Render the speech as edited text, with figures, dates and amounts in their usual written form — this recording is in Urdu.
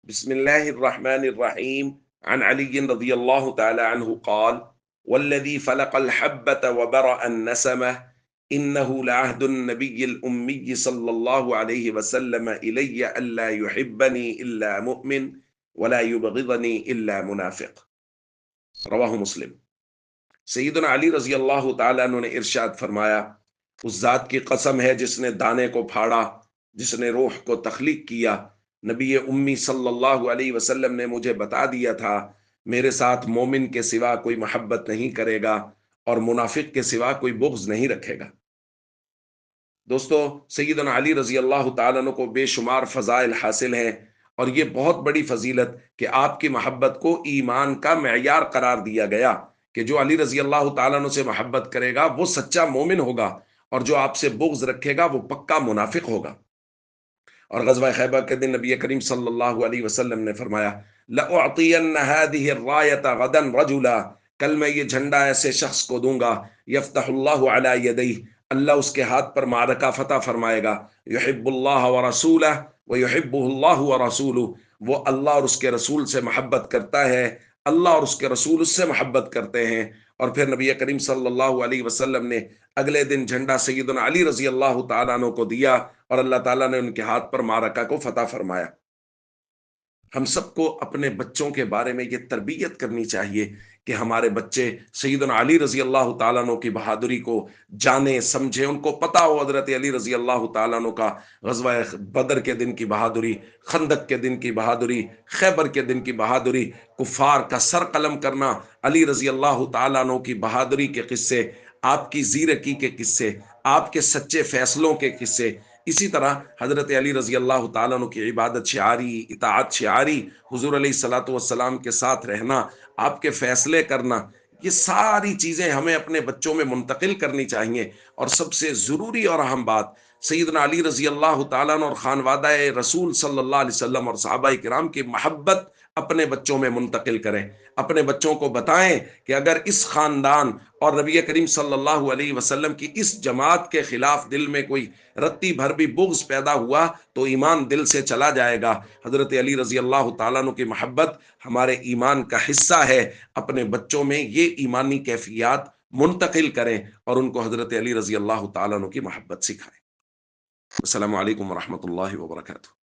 بسم الله الرحمن الرحيم. عن علي رضي الله تعالى عنه قال: والذي فلق الحبة وبرأ النسمة إنه لعهد النبي الأمي صلى الله عليه وسلم إلي ألا يحبني إلا مؤمن ولا يبغضني إلا منافق. رواہ مسلم۔ سیدنا علی رضی اللہ تعالیٰ عنہ نے ارشاد فرمایا، اس ذات کی قسم ہے جس نے دانے کو پھاڑا، جس نے روح کو تخلیق کیا، نبی امی صلی اللہ علیہ وسلم نے مجھے بتا دیا تھا میرے ساتھ مومن کے سوا کوئی محبت نہیں کرے گا اور منافق کے سوا کوئی بغض نہیں رکھے گا۔ دوستو، سیدنا علی رضی اللہ تعالیٰ عنہ کو بے شمار فضائل حاصل ہیں، اور یہ بہت بڑی فضیلت کہ آپ کی محبت کو ایمان کا معیار قرار دیا گیا کہ جو علی رضی اللہ تعالیٰ عنہ سے محبت کرے گا وہ سچا مومن ہوگا، اور جو آپ سے بغض رکھے گا وہ پکا منافق ہوگا۔ اور غزوہ خیبر کے دن نبی کریم صلی اللہ علیہ وسلم نے فرمایا، لَأُعْطِيَنَّ هَذِهِ الرَّایَةَ غَدًا رَجُلًا، کل میں یہ جھنڈا ایسے شخص کو دوں گا، یفتح اللہ علی یدیہ، اللہ اس کے ہاتھ پر معرکہ فتح فرمائے گا، یحب اللہ ورسولہ ویحبہ اللہ ورسولہ، وہ اللہ اور اس کے رسول سے محبت کرتا ہے، اللہ اور اس کے رسول اس سے محبت کرتے ہیں۔ اور پھر نبی کریم صلی اللہ علیہ وسلم نے اگلے دن جھنڈا سیدنا علی رضی اللہ تعالیٰ عنہ کو دیا، اور اللہ تعالیٰ نے ان کے ہاتھ پر معرکہ کو فتح فرمایا۔ ہم سب کو اپنے بچوں کے بارے میں یہ تربیت کرنی چاہیے کہ ہمارے بچے سیدنا علی رضی اللہ تعالیٰ عنہ کی بہادری کو جانیں، سمجھیں، ان کو پتہ ہو حضرت علی رضی اللہ تعالیٰ عنہ کا غزوہ بدر کے دن کی بہادری، خندق کے دن کی بہادری، خیبر کے دن کی بہادری، کفار کا سر قلم کرنا، علی رضی اللہ تعالیٰ عنہ کی بہادری کے قصے، آپ کی زیرکی کے قصے، آپ کے سچے فیصلوں کے قصے۔ اسی طرح حضرت علی رضی اللہ تعالیٰ عنہ کی عبادت شعاری، اطاعت شعاری، حضور علیہ الصلوۃ والسلام کے ساتھ رہنا، آپ کے فیصلے کرنا، یہ ساری چیزیں ہمیں اپنے بچوں میں منتقل کرنی چاہیے۔ اور سب سے ضروری اور اہم بات، سیدنا علی رضی اللہ تعالیٰ عنہ اور خانوادہ رسول صلی اللہ علیہ وسلم اور صحابہ کرام کی محبت اپنے بچوں میں منتقل کریں، اپنے بچوں کو بتائیں کہ اگر اس خاندان اور نبی کریم صلی اللہ علیہ وسلم کی اس جماعت کے خلاف دل میں کوئی رتی بھر بھی بغض پیدا ہوا تو ایمان دل سے چلا جائے گا۔ حضرت علی رضی اللہ تعالیٰ عنہ کی محبت ہمارے ایمان کا حصہ ہے۔ اپنے بچوں میں یہ ایمانی کیفیات منتقل کریں اور ان کو حضرت علی رضی اللہ تعالیٰ عنہ کی محبت سکھائیں۔ السلام علیکم ورحمۃ اللہ وبرکاتہ۔